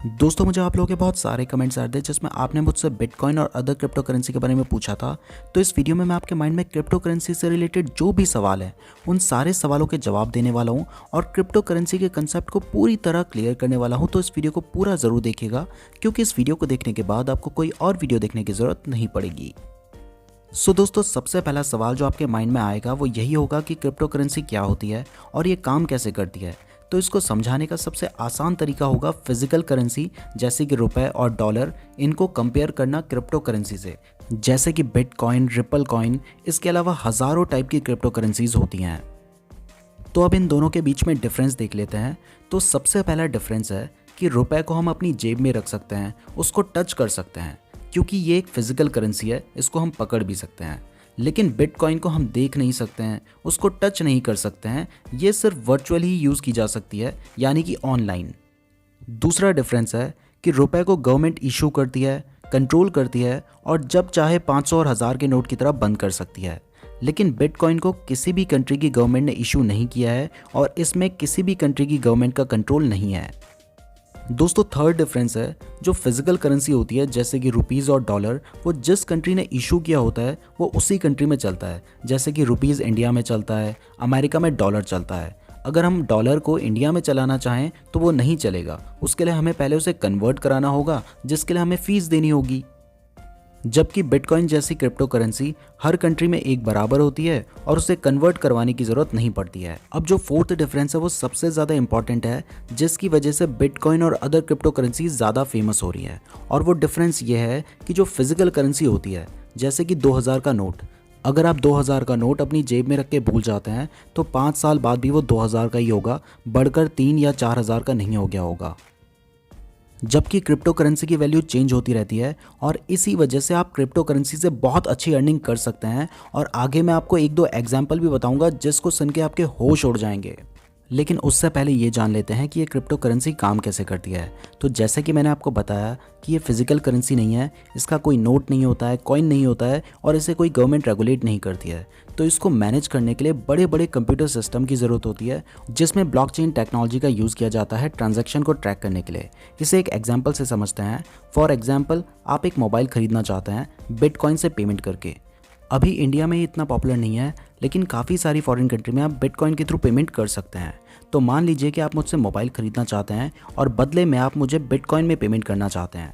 दोस्तों मुझे आप लोगों के बहुत सारे कमेंट्स आए थे जिसमें आपने मुझसे बिटकॉइन और अदर क्रिप्टो करेंसी के बारे में पूछा था। तो इस वीडियो में मैं आपके माइंड में क्रिप्टो करेंसी से रिलेटेड जो भी सवाल है उन सारे सवालों के जवाब देने वाला हूं और क्रिप्टो करेंसी के कंसेप्ट को पूरी तरह क्लियर करने वाला हूं। तो इस वीडियो को पूरा ज़रूर देखिएगा क्योंकि इस वीडियो को देखने के बाद आपको कोई और वीडियो देखने की ज़रूरत नहीं पड़ेगी। सो दोस्तों सबसे पहला सवाल जो आपके माइंड में आएगा वो यही होगा कि क्रिप्टो करेंसी क्या होती है और ये काम कैसे करती है। तो इसको समझाने का सबसे आसान तरीका होगा फिजिकल करेंसी जैसे कि रुपए और डॉलर, इनको कंपेयर करना क्रिप्टो करेंसी से, जैसे कि बिटकॉइन, रिपल कॉइन। इसके अलावा हज़ारों टाइप की क्रिप्टो करेंसीज होती हैं। तो अब इन दोनों के बीच में डिफरेंस देख लेते हैं। तो सबसे पहला डिफरेंस है कि रुपए को हम अपनी जेब में रख सकते हैं, उसको टच कर सकते हैं क्योंकि ये एक फिजिकल करेंसी है, इसको हम पकड़ भी सकते हैं। लेकिन बिटकॉइन को हम देख नहीं सकते हैं, उसको टच नहीं कर सकते हैं, ये सिर्फ वर्चुअल ही यूज़ की जा सकती है, यानी कि ऑनलाइन। दूसरा डिफरेंस है कि रुपए को गवर्नमेंट इशू करती है, कंट्रोल करती है और जब चाहे 500 और 1000 के नोट की तरह बंद कर सकती है। लेकिन बिटकॉइन को किसी भी कंट्री की गवर्नमेंट ने इशू नहीं किया है और इसमें किसी भी कंट्री की गवर्नमेंट का कंट्रोल नहीं है। दोस्तों थर्ड डिफरेंस है, जो फिजिकल करेंसी होती है जैसे कि रुपीज़ और डॉलर, वो जिस कंट्री ने इशू किया होता है वो उसी कंट्री में चलता है। जैसे कि रुपीज़ इंडिया में चलता है, अमेरिका में डॉलर चलता है। अगर हम डॉलर को इंडिया में चलाना चाहें तो वो नहीं चलेगा, उसके लिए हमें पहले उसे कन्वर्ट कराना होगा जिसके लिए हमें फ़ीस देनी होगी। जबकि बिटकॉइन जैसी क्रिप्टो करेंसी हर कंट्री में एक बराबर होती है और उसे कन्वर्ट करवाने की ज़रूरत नहीं पड़ती है। अब जो फोर्थ डिफरेंस है वो सबसे ज़्यादा इंपॉर्टेंट है, जिसकी वजह से बिटकॉइन और अदर क्रिप्टो करेंसी ज़्यादा फेमस हो रही है। और वो डिफरेंस ये है कि जो फिजिकल करेंसी होती है जैसे कि 2000 का नोट, अगर आप 2000 का नोट अपनी जेब में रख के भूल जाते हैं तो 5 साल बाद भी वो 2000 का ही होगा, बढ़कर 3 या 4000 का नहीं हो गया होगा। जबकि क्रिप्टो करेंसी की वैल्यू चेंज होती रहती है और इसी वजह से आप क्रिप्टो करेंसी से बहुत अच्छी अर्निंग कर सकते हैं। और आगे मैं आपको एक दो एग्जांपल भी बताऊंगा जिसको सुन के आपके होश उड़ जाएंगे। लेकिन उससे पहले ये जान लेते हैं कि ये क्रिप्टो करेंसी काम कैसे करती है। तो जैसे कि मैंने आपको बताया कि ये फिजिकल करेंसी नहीं है, इसका कोई नोट नहीं होता है, कॉइन नहीं होता है और इसे कोई गवर्नमेंट रेगुलेट नहीं करती है। तो इसको मैनेज करने के लिए बड़े बड़े कंप्यूटर सिस्टम की ज़रूरत होती है जिसमें ब्लॉकचेन टेक्नोलॉजी का यूज़ किया जाता है ट्रांजैक्शन को ट्रैक करने के लिए। इसे एक एग्जाम्पल से समझते हैं। फॉर एग्जाम्पल, आप एक मोबाइल खरीदना चाहते हैं बिटकॉइन से पेमेंट करके। अभी इंडिया में ये इतना पॉपुलर नहीं है, लेकिन काफ़ी सारी फॉरेन कंट्री में आप बिटकॉइन के थ्रू पेमेंट कर सकते हैं। तो मान लीजिए कि आप मुझसे मोबाइल खरीदना चाहते हैं और बदले में आप मुझे बिटकॉइन में पेमेंट करना चाहते हैं।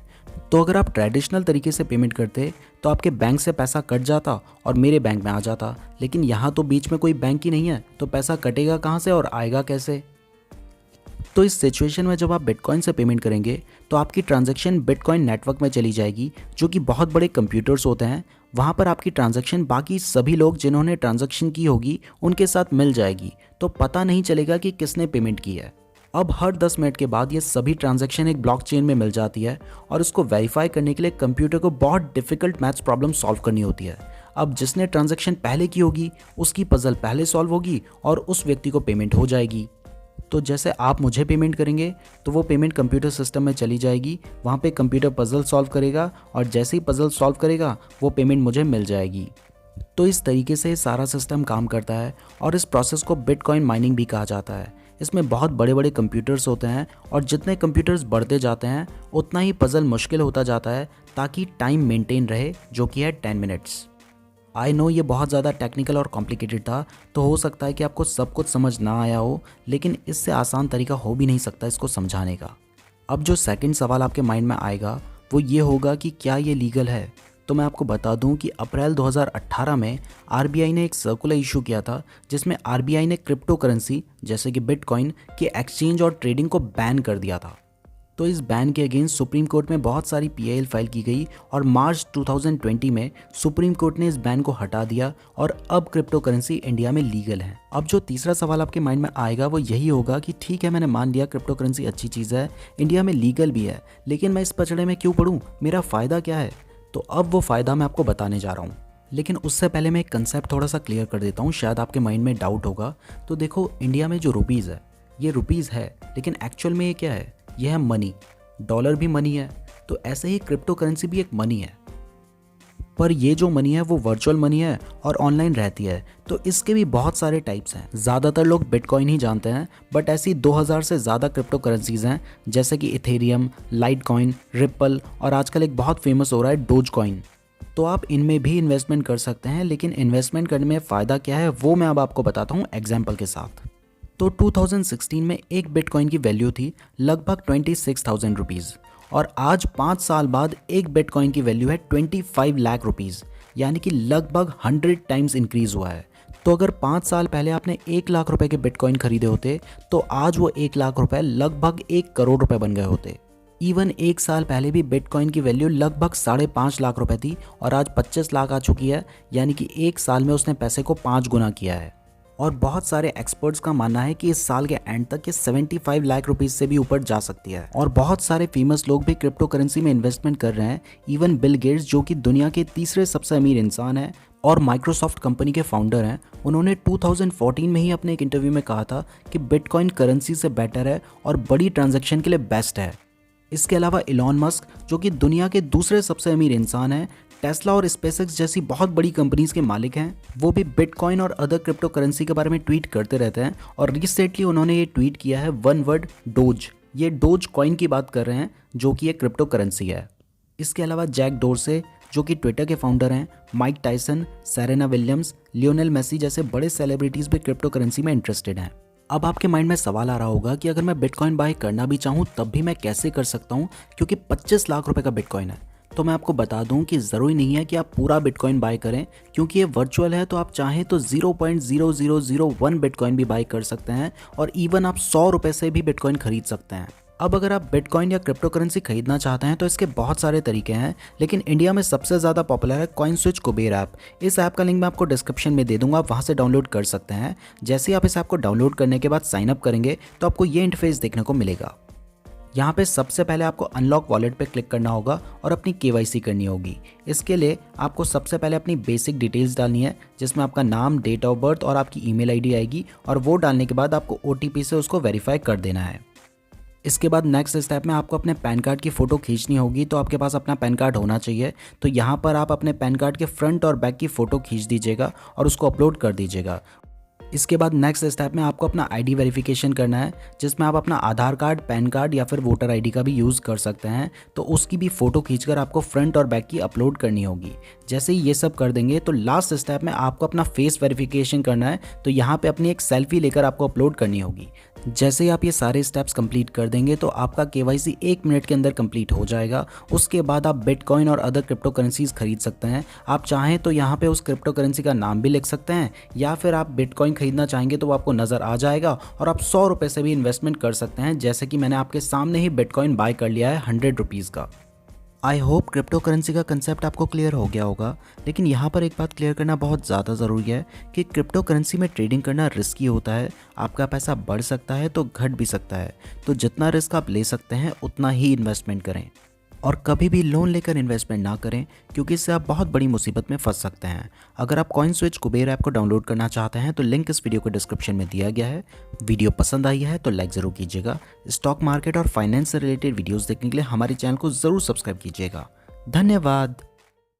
तो अगर आप ट्रेडिशनल तरीके से पेमेंट करते तो आपके बैंक से पैसा कट जाता और मेरे बैंक में आ जाता। लेकिन यहाँ तो बीच में कोई बैंक ही नहीं है, तो पैसा कटेगा कहाँ से और आएगा कैसे? तो इस सिचुएशन में जब आप बिटकॉइन से पेमेंट करेंगे तो आपकी ट्रांजैक्शन बिटकॉइन नेटवर्क में चली जाएगी, जो कि बहुत बड़े कंप्यूटर्स होते हैं। वहाँ पर आपकी ट्रांजैक्शन बाकी सभी लोग जिन्होंने ट्रांजैक्शन की होगी उनके साथ मिल जाएगी, तो पता नहीं चलेगा कि किसने पेमेंट की है। अब हर 10 मिनट के बाद ये सभी ट्रांजैक्शन एक ब्लॉकचेन में मिल जाती है और इसको वेरीफाई करने के लिए कंप्यूटर को बहुत डिफिकल्ट मैथ्स प्रॉब्लम सॉल्व करनी होती है। अब जिसने ट्रांजैक्शन पहले की होगी उसकी पजल पहले सॉल्व होगी और उस व्यक्ति को पेमेंट हो जाएगी। तो जैसे आप मुझे पेमेंट करेंगे तो वो पेमेंट कंप्यूटर सिस्टम में चली जाएगी, वहाँ पे कंप्यूटर पजल सॉल्व करेगा और जैसे ही पजल सॉल्व करेगा वो पेमेंट मुझे मिल जाएगी। तो इस तरीके से सारा सिस्टम काम करता है और इस प्रोसेस को बिटकॉइन माइनिंग भी कहा जाता है। इसमें बहुत बड़े बड़े कंप्यूटर्स होते हैं और जितने कंप्यूटर्स बढ़ते जाते हैं उतना ही पजल मुश्किल होता जाता है ताकि टाइम मेंटेन रहे, जो कि है 10 मिनट्स। आई नो ये बहुत ज़्यादा टेक्निकल और कॉम्प्लिकेटेड था, तो हो सकता है कि आपको सब कुछ समझ ना आया हो, लेकिन इससे आसान तरीका हो भी नहीं सकता इसको समझाने का। अब जो सेकंड सवाल आपके माइंड में आएगा वो ये होगा कि क्या ये लीगल है। तो मैं आपको बता दूं कि अप्रैल 2018 में आरबीआई ने एक सर्कुलर इशू किया था जिसमें आरबीआई ने क्रिप्टो करेंसी जैसे कि बिटकॉइन के एक्सचेंज और ट्रेडिंग को बैन कर दिया था। तो इस बैन के अगेंस्ट सुप्रीम कोर्ट में बहुत सारी पीआईएल फाइल की गई और मार्च 2020 में सुप्रीम कोर्ट ने इस बैन को हटा दिया और अब क्रिप्टो करेंसी इंडिया में लीगल है। अब जो तीसरा सवाल आपके माइंड में आएगा वो यही होगा कि ठीक है, मैंने मान लिया क्रिप्टो करेंसी अच्छी चीज़ है, इंडिया में लीगल भी है, लेकिन मैं इस पचड़े में क्यों पड़ूँ, मेरा फ़ायदा क्या है? तो अब वो फ़ायदा मैं आपको बताने जा रहा हूँ। लेकिन उससे पहले मैं एक कंसेप्ट थोड़ा सा क्लियर कर देता हूँ, शायद आपके माइंड में डाउट होगा। तो देखो, इंडिया में जो रुपीज़ है ये रुपीज़ है, लेकिन एक्चुअल में ये क्या है? ये है मनी। डॉलर भी मनी है, तो ऐसे ही क्रिप्टो करेंसी भी एक मनी है। पर ये जो मनी है वो वर्चुअल मनी है और ऑनलाइन रहती है, तो इसके भी बहुत सारे टाइप्स हैं। ज़्यादातर लोग बिटकॉइन ही जानते हैं, बट ऐसी 2000 से ज़्यादा क्रिप्टो करेंसीज हैं, जैसे कि इथेरियम, लाइटकॉइन, रिपल और आजकल एक बहुत फेमस हो रहा है डोज कॉइन। तो आप इनमें भी इन्वेस्टमेंट कर सकते हैं, लेकिन इन्वेस्टमेंट करने में फ़ायदा क्या है वो मैं अब आपको बताता हूँ एग्जाम्पल के साथ। तो 2016 में एक बिटकॉइन की वैल्यू थी लगभग 26,000 रुपीज़, और आज 5 साल बाद एक बिटकॉइन की वैल्यू है 25 लाख रुपीज़, यानी कि लगभग 100 टाइम्स इंक्रीज़ हुआ है। तो अगर 5 साल पहले आपने 1 लाख रुपए के बिटकॉइन खरीदे होते तो आज वो 1 लाख रुपए लगभग 1 करोड़ रुपए बन गए होते। इवन 1 साल पहले भी बिटकॉइन की वैल्यू लगभग 5.5 लाख रुपए थी और आज 25 लाख आ चुकी है, यानी कि 1 साल में उसने पैसे को 5 गुना किया है। और बहुत सारे एक्सपर्ट्स का मानना है कि इस साल के एंड तक ये 75 लाख रुपीस से भी ऊपर जा सकती है। और बहुत सारे फेमस लोग भी क्रिप्टो करेंसी में इन्वेस्टमेंट कर रहे हैं। इवन बिल गेट्स, जो कि दुनिया के तीसरे सबसे अमीर इंसान है और माइक्रोसॉफ्ट कंपनी के फाउंडर हैं, उन्होंने 2014 में ही अपने एक इंटरव्यू में कहा था कि बिटकॉइन करेंसी से बेटर है और बड़ी ट्रांजैक्शन के लिए बेस्ट है। इसके अलावा इलॉन मस्क, जो कि दुनिया के दूसरे सबसे अमीर इंसान हैं, टेस्ला और स्पेसएक्स जैसी बहुत बड़ी कंपनीज के मालिक हैं, वो भी बिटकॉइन और अदर क्रिप्टो करेंसी के बारे में ट्वीट करते रहते हैं। और रिसेंटली उन्होंने ये ट्वीट किया है, वन वर्ड डोज। ये डोज कॉइन की बात कर रहे हैं, जो कि एक क्रिप्टो करेंसी है। इसके अलावा जैक डोर्से, जो कि ट्विटर के फाउंडर हैं, Mike Tyson, Serena Williams, Lionel Messi जैसे बड़े सेलिब्रिटीज़ भी क्रिप्टो करेंसी में इंटरेस्टेड हैं। अब आपके माइंड में सवाल आ रहा होगा कि अगर मैं बिटकॉइन बाय करना भी चाहूँ तब भी मैं कैसे कर सकता हूँ, क्योंकि 25 लाख रुपए का बिटकॉइन है। तो मैं आपको बता दूं कि ज़रूरी नहीं है कि आप पूरा बिटकॉइन बाय करें, क्योंकि ये वर्चुअल है। तो आप चाहें तो 0.0001 बिटकॉइन भी बाय कर सकते हैं, और इवन आप 100 रुपये से भी बिटकॉइन खरीद सकते हैं। अब अगर आप बिटकॉइन या क्रिप्टो करेंसी खरीदना चाहते हैं तो इसके बहुत सारे तरीके हैं, लेकिन इंडिया में सबसे ज़्यादा पॉपुलर है कॉइनस्विच कुबेर ऐप। इस ऐप का लिंक मैं आपको डिस्क्रिप्शन में दे दूंगा, आप वहाँ से डाउनलोड कर सकते हैं। जैसे ही आप इस ऐप को डाउनलोड करने के बाद साइन अप करेंगे तो आपको ये इंटरफेस देखने को मिलेगा। यहाँ पे सबसे पहले आपको अनलॉक वॉलेट पे क्लिक करना होगा और अपनी KYC करनी होगी। इसके लिए आपको सबसे पहले अपनी बेसिक डिटेल्स डालनी है, जिसमें आपका नाम, डेट ऑफ बर्थ और आपकी ईमेल आईडी आएगी, और वो डालने के बाद आपको OTP से उसको वेरीफाई कर देना है। इसके बाद नेक्स्ट स्टेप में आपको अपने पैन कार्ड की फ़ोटो खींचनी होगी। तो आपके पास अपना पैन कार्ड होना चाहिए। तो यहाँ पर आप अपने पैन कार्ड के फ्रंट और बैक की फ़ोटो खींच दीजिएगा और उसको अपलोड कर दीजिएगा। इसके बाद नेक्स्ट स्टेप में आपको अपना ID वेरिफिकेशन करना है, जिसमें आप अपना आधार कार्ड, पैन कार्ड या फिर वोटर ID का भी यूज़ कर सकते हैं। तो उसकी भी फ़ोटो खींचकर आपको फ्रंट और बैक की अपलोड करनी होगी। जैसे ही ये सब कर देंगे तो लास्ट स्टेप में आपको अपना फेस वेरिफिकेशन करना है। तो यहाँ पे अपनी एक सेल्फी लेकर आपको अपलोड करनी होगी। जैसे ही आप ये सारे स्टेप्स कंप्लीट कर देंगे तो आपका KYC 1 मिनट के अंदर कंप्लीट हो जाएगा। उसके बाद आप बिटकॉइन और अदर क्रिप्टो करेंसीज खरीद सकते हैं। आप चाहें तो यहाँ पे उस क्रिप्टो करेंसी का नाम भी लिख सकते हैं, या फिर आप बिटकॉइन खरीदना चाहेंगे तो वो आपको नज़र आ जाएगा और आप 100 रुपये से भी इन्वेस्टमेंट कर सकते हैं। जैसे कि मैंने आपके सामने ही बिटकॉइन बाय कर लिया है 100 रुपीज़ का। आई होप क्रिप्टो करेंसी का कंसेप्ट आपको क्लियर हो गया होगा, लेकिन यहाँ पर एक बात क्लियर करना बहुत ज़्यादा ज़रूरी है कि क्रिप्टो करेंसी में ट्रेडिंग करना रिस्की होता है। आपका पैसा बढ़ सकता है तो घट भी सकता है। तो जितना रिस्क आप ले सकते हैं उतना ही इन्वेस्टमेंट करें, और कभी भी लोन लेकर इन्वेस्टमेंट ना करें, क्योंकि इससे आप बहुत बड़ी मुसीबत में फंस सकते हैं। अगर आप कॉइनस्विच कुबेर ऐप को डाउनलोड करना चाहते हैं तो लिंक इस वीडियो के डिस्क्रिप्शन में दिया गया है। वीडियो पसंद आई है तो लाइक ज़रूर कीजिएगा। स्टॉक मार्केट और फाइनेंस से रिलेटेड वीडियोज़ देखने के लिए हमारे चैनल को ज़रूर सब्सक्राइब कीजिएगा। धन्यवाद।